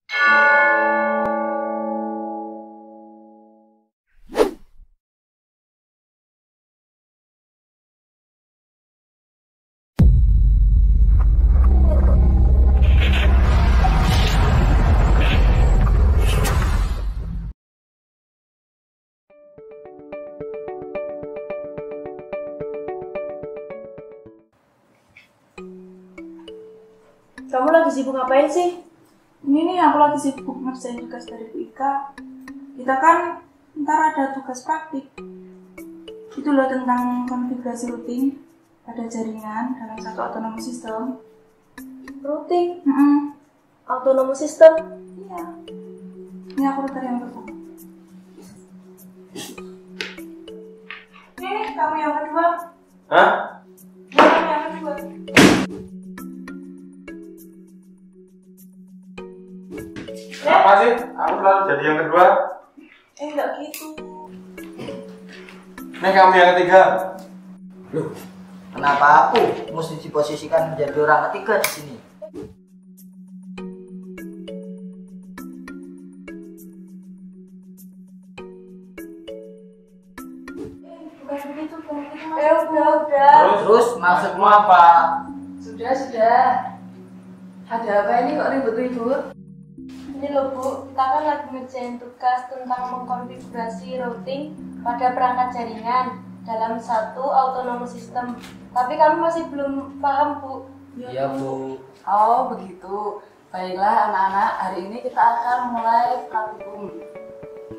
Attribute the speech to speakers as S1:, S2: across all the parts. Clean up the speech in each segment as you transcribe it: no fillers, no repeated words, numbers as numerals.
S1: Kamu lagi sibuk ngapain sih?
S2: Ini nih aku lagi sibuk ngerjain tugas dari Bu Ika. Kita kan ntar ada tugas praktik. Itu loh tentang konfigurasi routing pada jaringan dalam satu autonomous system.
S1: Routing? Autonomous system?
S2: Iya. Ini aku udah yang kedua. Ini kamu yang kedua.
S3: Hah?
S2: Kamu yang kedua.
S3: Apa sih? Aku selalu jadi yang kedua.
S2: Enggak gitu.
S3: Nih kamu yang ketiga.
S4: Loh, kenapa aku mesti diposisikan menjadi orang ketiga di sini?
S2: Bukan begitu, bukan begitu.
S1: Udah.
S4: Terus maksudmu apa?
S5: Sudah. Ada apa ini kok ribut-ribut?
S1: Ini loh Bu, kita kan lagi ngerjain tugas tentang mengkonfigurasi routing pada perangkat jaringan dalam satu autonomous system. Tapi kami masih belum paham Bu.
S4: Iya Bu.
S5: Oh begitu. Baiklah anak-anak, hari ini kita akan mulai praktikum.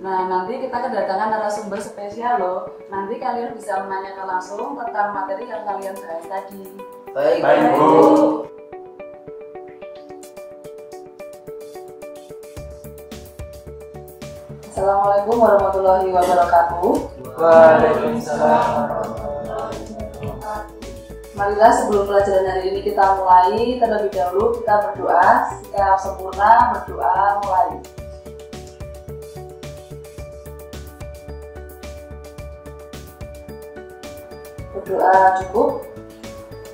S5: Nah nanti kita kedatangan narasumber spesial loh. Nanti kalian bisa menanyakan langsung tentang materi yang kalian bahas tadi.
S4: Baik
S3: Bu.
S5: Assalamualaikum warahmatullahi wabarakatuh.
S4: Waalaikumsalam.
S5: Marilah sebelum pelajaran hari ini kita mulai, terlebih dahulu kita berdoa. Jika sempurna, berdoa mulai. Berdoa cukup.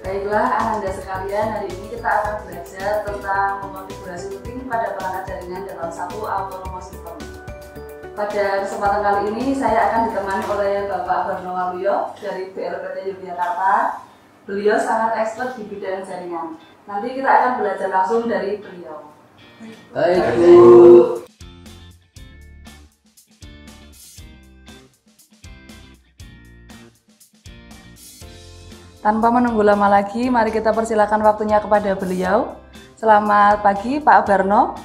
S5: Baiklah Anda sekalian, hari ini kita akan belajar tentang mengonfigurasi routing pada perangkat jaringan dalam satu autonomous system. Pada kesempatan kali ini saya akan ditemani oleh Bapak Barno Waluyo dari BLPT Yogyakarta. Beliau sangat expert di bidang jaringan. Nanti kita akan belajar langsung dari beliau.
S4: Baik Bu.
S5: Tanpa menunggu lama lagi, mari kita persilakan waktunya kepada beliau. Selamat pagi Pak Barno.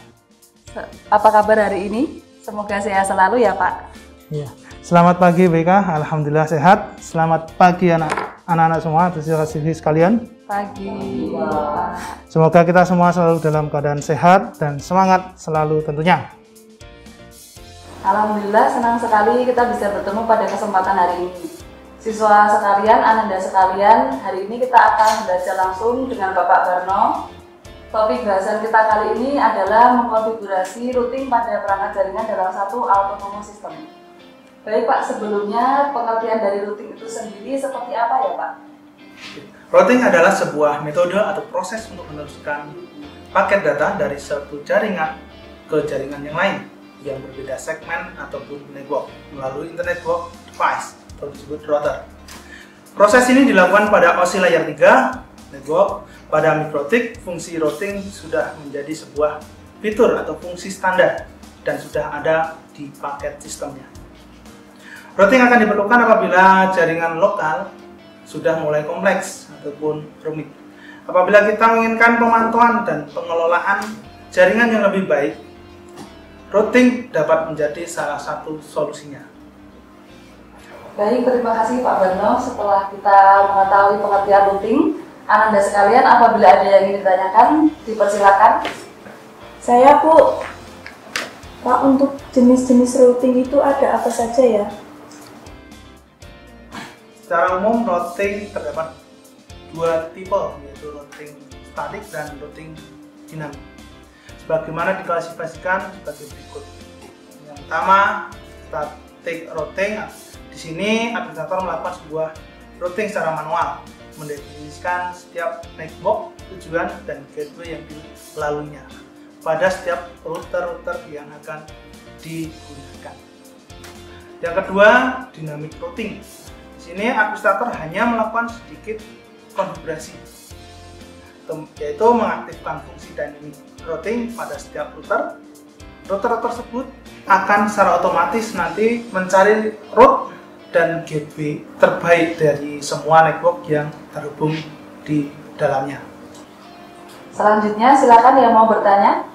S5: Apa kabar hari ini? Semoga sehat selalu ya Pak.
S6: Ya. Selamat pagi BK, Alhamdulillah sehat. Selamat pagi anak-anak semua, siswa-siswi sekalian.
S5: Pagi Pak.
S6: Semoga kita semua selalu dalam keadaan sehat dan semangat selalu tentunya.
S5: Alhamdulillah senang sekali kita bisa bertemu pada kesempatan hari ini. Siswa sekalian, ananda sekalian, hari ini kita akan belajar langsung dengan Bapak Barno. Topik bahasan kita kali ini adalah mengkonfigurasi routing pada perangkat jaringan dalam satu autonomous system. Baik Pak, sebelumnya pengertian dari routing itu sendiri seperti apa ya Pak?
S7: Routing adalah sebuah metode atau proses untuk meneruskan paket data dari satu jaringan ke jaringan yang lain yang berbeda segmen ataupun network melalui internet network device atau disebut router. Proses ini dilakukan pada OSI layer 3 network. Pada mikrotik, fungsi routing sudah menjadi sebuah fitur atau fungsi standar dan sudah ada di paket sistemnya. Routing akan diperlukan apabila jaringan lokal sudah mulai kompleks ataupun rumit. Apabila kita menginginkan pemantauan dan pengelolaan jaringan yang lebih baik, routing dapat menjadi salah satu solusinya.
S5: Baik, terima kasih Pak Barno. Setelah kita mengetahui pengertian routing, Ananda sekalian, apabila ada yang ingin ditanyakan, dipersilakan.
S2: Saya Bu, Pak, untuk jenis-jenis routing itu ada apa saja ya?
S7: Secara umum routing terdapat dua tipe, yaitu routing statik dan routing dinamik. Sebagaimana diklasifikasikan sebagai berikut. Yang pertama, static routing. Di sini administrator melakukan sebuah routing secara manual, mendefinisikan setiap network, tujuan, dan gateway yang dilaluinya. pada setiap router-router yang akan digunakan. Yang kedua, dynamic routing. Di sini administrator hanya melakukan sedikit konfigurasi, yaitu mengaktifkan fungsi dynamic routing pada setiap router. Router tersebut akan secara otomatis nanti mencari route dan gateway terbaik dari semua network yang terhubung di dalamnya.
S5: Selanjutnya silakan yang mau bertanya.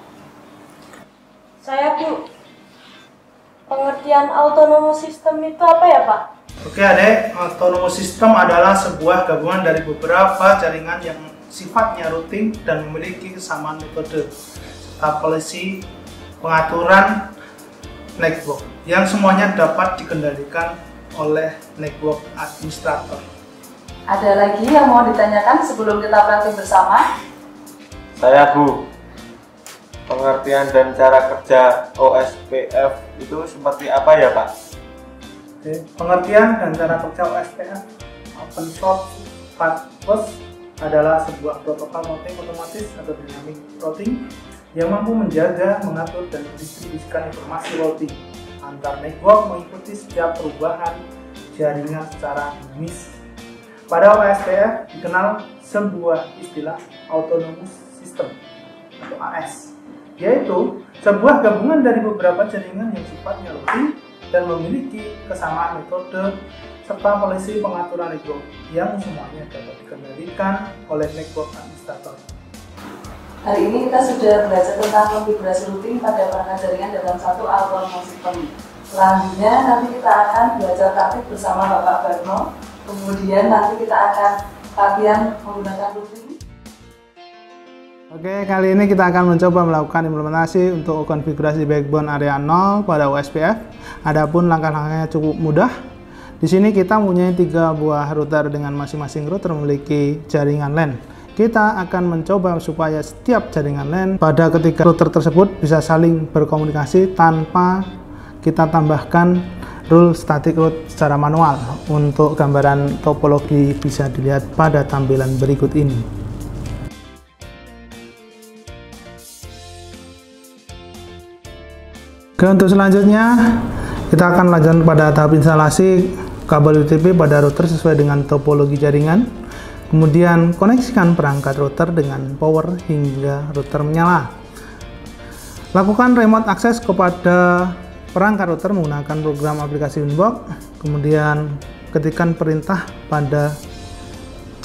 S1: Saya Bu, pengertian autonomous system itu apa ya Pak?
S7: Oke Adek, autonomous system adalah sebuah gabungan dari beberapa jaringan yang sifatnya routing dan memiliki kesamaan metode serta polisi pengaturan network yang semuanya dapat dikendalikan oleh network administrator.
S5: Ada lagi yang mau ditanyakan sebelum kita praktik bersama?
S3: Saya Bu, pengertian dan cara kerja OSPF itu seperti apa ya Pak?
S7: Oke, pengertian dan cara kerja OSPF Open Short Path adalah sebuah protokol routing otomatis atau dynamic routing yang mampu menjaga, mengatur, dan mendistribusikan informasi routing antar network mengikuti setiap perubahan jaringan secara dinamis. Pada OSPF dikenal sebuah istilah autonomous system atau AS, yaitu sebuah gabungan dari beberapa jaringan yang sifatnya routing dan memiliki kesamaan metode serta polisi pengaturan network yang semuanya dapat dikendalikan oleh network administrator.
S5: Hari ini kita sudah belajar tentang konfigurasi routing pada perangkat jaringan dalam satu autonomous system. Selanjutnya nanti kita akan belajar praktik bersama Bapak Barno. Kemudian nanti kita akan latihan menggunakan routing.
S6: Oke, kali ini kita akan mencoba melakukan implementasi untuk konfigurasi backbone area 0 pada OSPF. Adapun langkah-langkahnya cukup mudah. Di sini kita mempunyai 3 buah router dengan masing-masing router memiliki jaringan LAN. Kita akan mencoba supaya setiap jaringan LAN pada ketiga router tersebut bisa saling berkomunikasi tanpa kita tambahkan rule static route secara manual. Untuk gambaran topologi bisa dilihat pada tampilan berikut ini. Oke, untuk selanjutnya kita akan lanjutkan pada tahap instalasi kabel UTP pada router sesuai dengan topologi jaringan. Kemudian koneksikan perangkat router dengan power hingga router menyala. Lakukan remote access kepada perangkat router menggunakan program aplikasi Winbox. Kemudian ketikkan perintah pada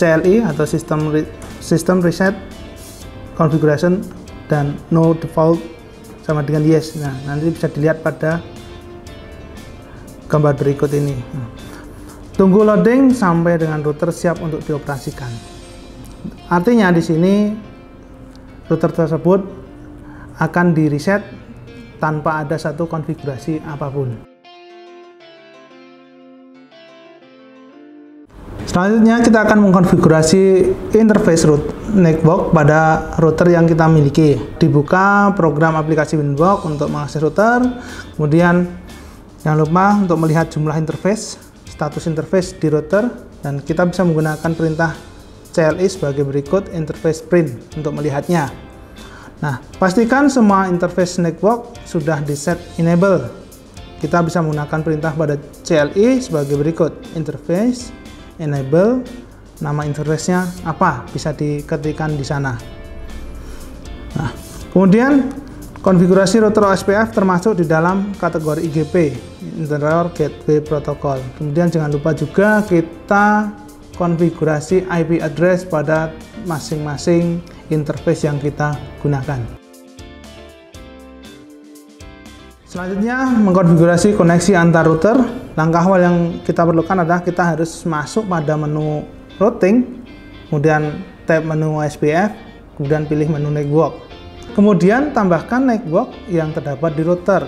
S6: CLI atau System Reset Configuration dan No Default sama dengan yes. Nah, nanti bisa dilihat pada gambar berikut ini. Tunggu loading sampai dengan router siap untuk dioperasikan. Artinya di sini router tersebut akan di reset tanpa ada satu konfigurasi apapun. Selanjutnya kita akan mengkonfigurasi interface root network pada router yang kita miliki. Dibuka program aplikasi Winbox untuk mengakses router. Kemudian jangan lupa untuk melihat jumlah interface, status interface di router, dan kita bisa menggunakan perintah CLI sebagai berikut interface print untuk melihatnya. Nah, pastikan semua interface network sudah di set enable. Kita bisa menggunakan perintah pada CLI sebagai berikut interface enable, nama interface-nya apa bisa diketikkan di sana. Nah, kemudian konfigurasi router OSPF termasuk di dalam kategori IGP, Interior Gateway Protocol. Kemudian jangan lupa juga kita konfigurasi IP address pada masing-masing interface yang kita gunakan. Selanjutnya mengkonfigurasi koneksi antar router. Langkah awal yang kita perlukan adalah kita harus masuk pada menu routing, kemudian tab menu OSPF, kemudian pilih menu network. Kemudian tambahkan network yang terdapat di router.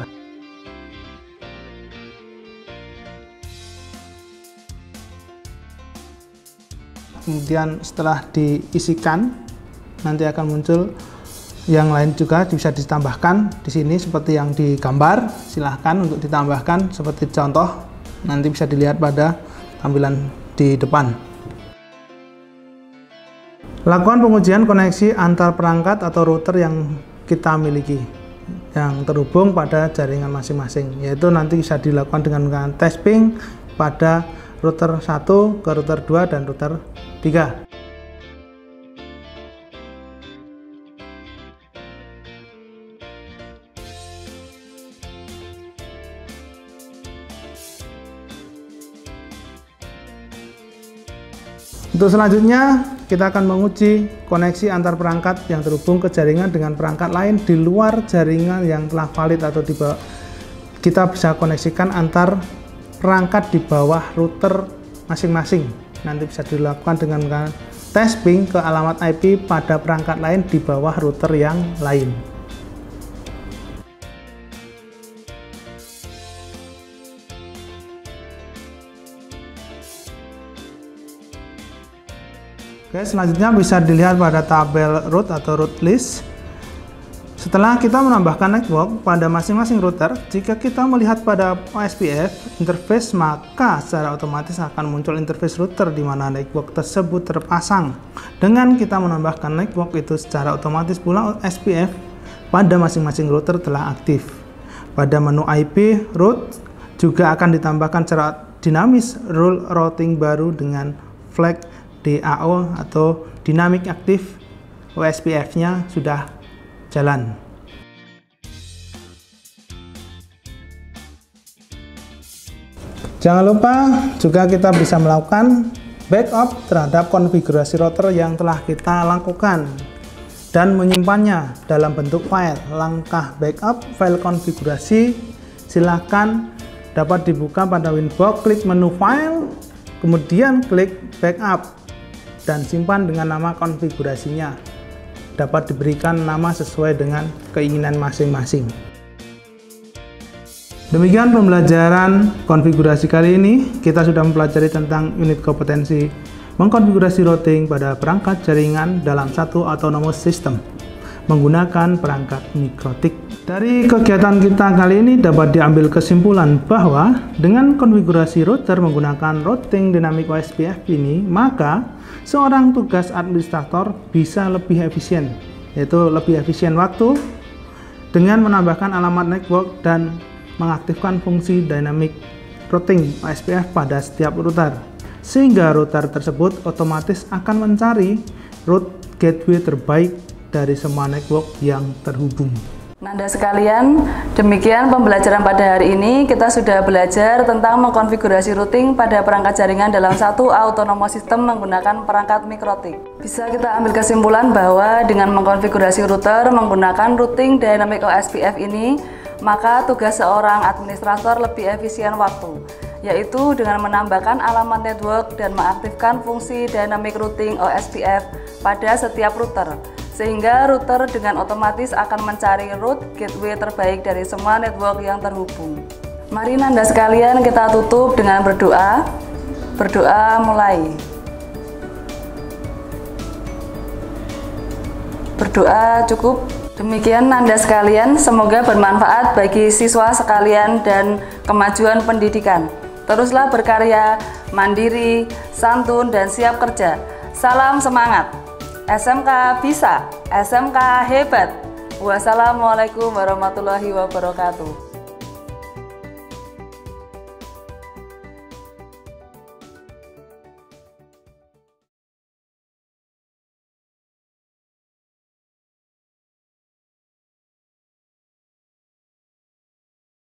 S6: Kemudian setelah diisikan, nanti akan muncul yang lain juga bisa ditambahkan di sini seperti yang digambar. Silahkan untuk ditambahkan seperti contoh, nanti bisa dilihat pada tampilan di depan. Lakukan pengujian koneksi antar perangkat atau router yang kita miliki yang terhubung pada jaringan masing-masing, yaitu nanti bisa dilakukan dengan menggunakan tasping pada router 1 ke router 2 dan router 3. Untuk selanjutnya, kita akan menguji koneksi antar perangkat yang terhubung ke jaringan dengan perangkat lain di luar jaringan yang telah valid atau di bawah. Kita bisa koneksikan antar perangkat di bawah router masing-masing. Nanti bisa dilakukan dengan tasping ke alamat IP pada perangkat lain di bawah router yang lain. Oke, selanjutnya bisa dilihat pada tabel root atau root list. Setelah kita menambahkan network pada masing-masing router, jika kita melihat pada OSPF interface, maka secara otomatis akan muncul interface router di mana network tersebut terpasang. Dengan kita menambahkan network itu, secara otomatis pula OSPF pada masing-masing router telah aktif. Pada menu IP root juga akan ditambahkan secara dinamis rule routing baru dengan flag DAO atau Dynamic Active. OSPF-nya sudah jalan. Jangan lupa juga kita bisa melakukan backup terhadap konfigurasi router yang telah kita lakukan dan menyimpannya dalam bentuk file. Langkah backup file konfigurasi silahkan dapat dibuka pada Winbox, klik menu file, kemudian klik backup dan simpan dengan nama konfigurasinya. Dapat diberikan nama sesuai dengan keinginan masing-masing. Demikian pembelajaran konfigurasi kali ini. Kita sudah mempelajari tentang unit kompetensi mengkonfigurasi routing pada perangkat jaringan dalam satu autonomous system menggunakan perangkat mikrotik. Dari kegiatan kita kali ini dapat diambil kesimpulan bahwa dengan konfigurasi router menggunakan routing dynamic OSPF ini, maka seorang tugas administrator bisa lebih efisien, yaitu lebih efisien waktu dengan menambahkan alamat network dan mengaktifkan fungsi dynamic routing OSPF pada setiap router, sehingga router tersebut otomatis akan mencari route gateway terbaik dari semua network yang terhubung.
S5: Nanda sekalian, demikian pembelajaran pada hari ini. Kita sudah belajar tentang mengkonfigurasi routing pada perangkat jaringan dalam satu autonomous system menggunakan perangkat mikrotik. Bisa kita ambil kesimpulan bahwa dengan mengkonfigurasi router menggunakan routing dynamic OSPF ini, maka tugas seorang administrator lebih efisien waktu, yaitu dengan menambahkan alamat network dan mengaktifkan fungsi dynamic routing OSPF pada setiap router, sehingga router dengan otomatis akan mencari route gateway terbaik dari semua network yang terhubung. Mari Nanda sekalian kita tutup dengan berdoa. Berdoa mulai. Berdoa cukup. Demikian Nanda sekalian, semoga bermanfaat bagi siswa sekalian dan kemajuan pendidikan. Teruslah berkarya, mandiri, santun, dan siap kerja. Salam semangat. SMK bisa, SMK hebat. Wassalamualaikum warahmatullahi wabarakatuh.